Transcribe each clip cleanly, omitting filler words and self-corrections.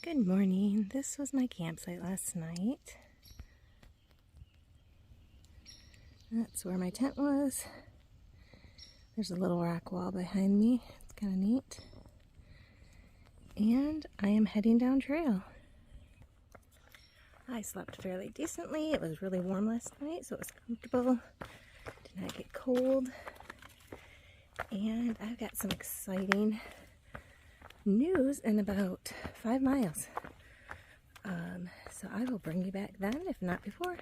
Good morning. This was my campsite last night. That's where my tent was. There's a little rock wall behind me. It's kind of neat. And I am heading down trail. I slept fairly decently. It was really warm last night, so it was comfortable. Did not get cold. And I've got some exciting news in about 5 miles. So I will bring you back then, if not before.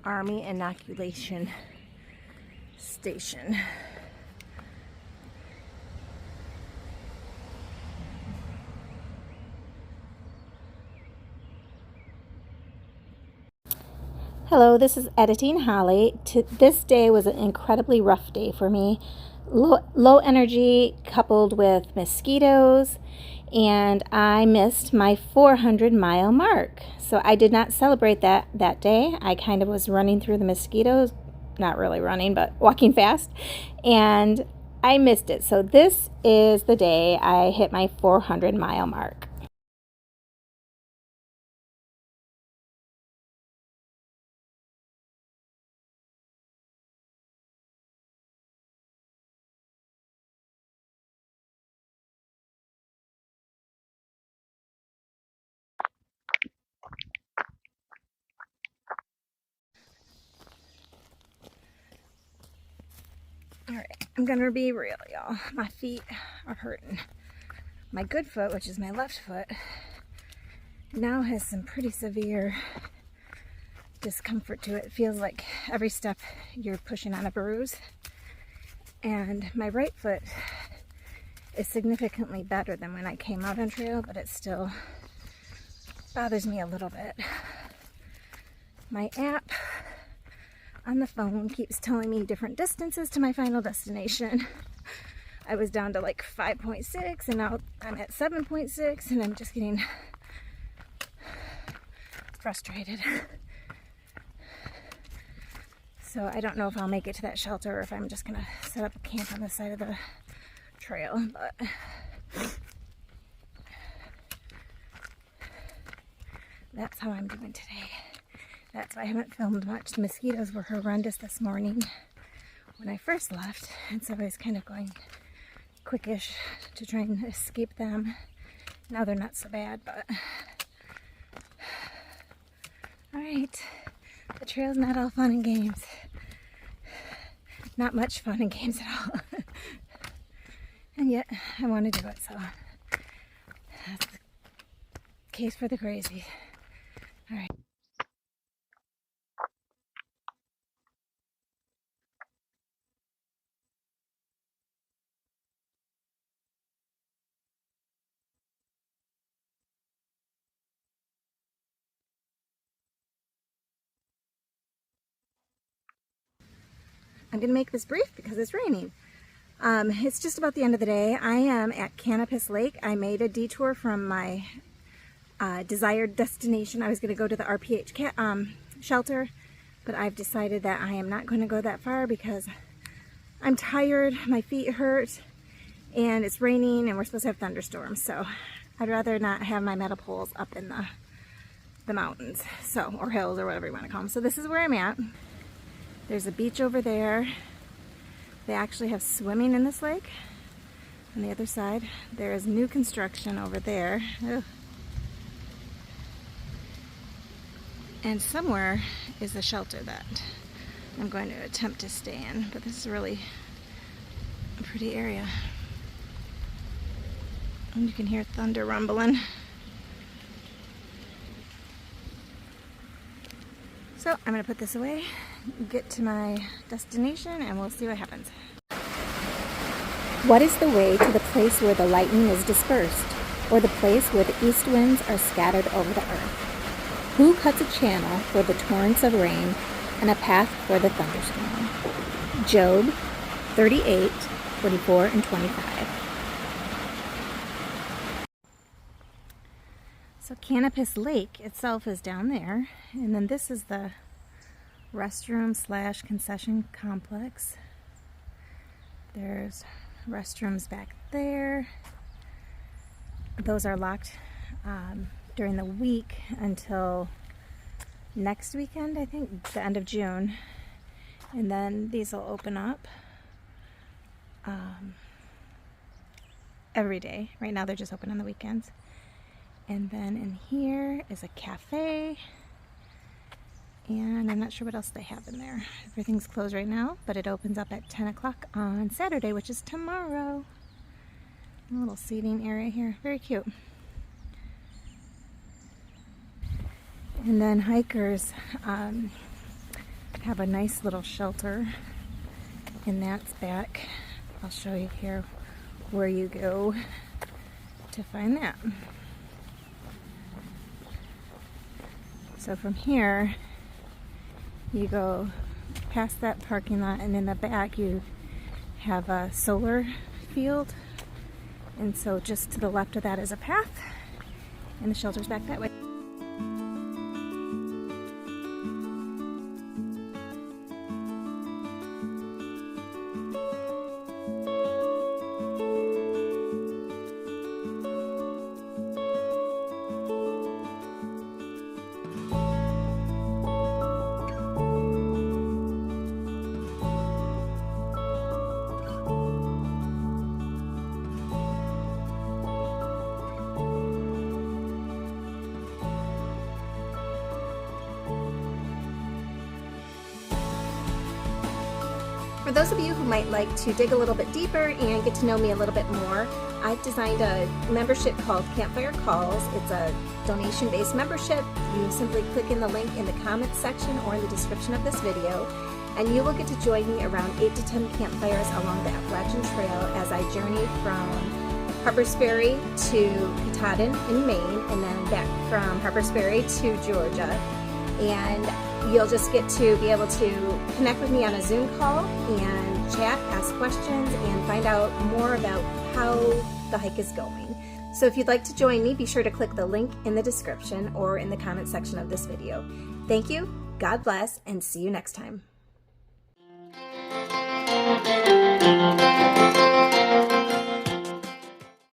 Army inoculation station. Hello, this is Editing Holly. This day was an incredibly rough day for me. Low energy coupled with mosquitoes, and I missed my 400-mile mark. So I did not celebrate that day. I kind of was running through the mosquitoes, not really running, but walking fast, and I missed it. So this is the day I hit my 400-mile mark. Alright, I'm gonna be real, y'all. My feet are hurting. My good foot, which is my left foot, now has some pretty severe discomfort to it. It feels like every step you're pushing on a bruise. And my right foot is significantly better than when I came out on trail, but it still bothers me a little bit. My app on the phone keeps telling me different distances to my final destination. I was down to like 5.6 and now I'm at 7.6 and I'm just getting frustrated. So I don't know if I'll make it to that shelter or if I'm just gonna set up a camp on the side of the trail, but that's how I'm doing today. That's why I haven't filmed much. The mosquitoes were horrendous this morning when I first left, and so I was kind of going quickish to try and escape them. Now they're not so bad, but alright, the trail's not all fun and games. Not much fun and games at all. And yet I want to do it, so that's the case for the crazy. Alright. I'm going to make this brief because it's raining. It's just about the end of the day. I am at Canopus Lake. I made a detour from my desired destination. I was going to go to the RPH shelter, but I've decided that I am not going to go that far because I'm tired, my feet hurt, and it's raining and we're supposed to have thunderstorms. So I'd rather not have my metal poles up in the mountains, or hills, or whatever you want to call them. So this is where I'm at. There's a beach over there. They actually have swimming in this lake. On the other side, there is new construction over there. Ugh. And somewhere is a shelter that I'm going to attempt to stay in, but this is really a pretty area. And you can hear thunder rumbling. So I'm going to put this away, get to my destination, and we'll see what happens. What is the way to the place where the lightning is dispersed, or the place where the east winds are scattered over the earth? Who cuts a channel for the torrents of rain and a path for the thunderstorm? Job 38, 24 and 25. So Canopus Lake itself is down there, and then this is the restroom slash concession complex. There's restrooms back there. Those are locked during the week until next weekend, I think, the end of June. And then these will open up every day. Right now they're just open on the weekends. And then in here is a cafe. And I'm not sure what else they have in there. Everything's closed right now, but it opens up at 10 o'clock on Saturday, which is tomorrow. A little seating area here. Very cute. And then hikers have a nice little shelter, and that's back. I'll show you here where you go to find that. So from here, you go past that parking lot, and in the back you have a solar field. And so just to the left of that is a path, and the shelter's back that way. For those of you who might like to dig a little bit deeper and get to know me a little bit more, I've designed a membership called Campfire Calls. It's a donation-based membership. You simply click in the link in the comments section or in the description of this video, and you will get to join me around 8 to 10 campfires along the Appalachian Trail as I journey from Harpers Ferry to Katahdin in Maine, and then back from Harpers Ferry to Georgia. And you'll just get to be able to connect with me on a Zoom call and chat, ask questions, and find out more about how the hike is going. So if you'd like to join me, be sure to click the link in the description or in the comment section of this video. Thank you, God bless, and see you next time.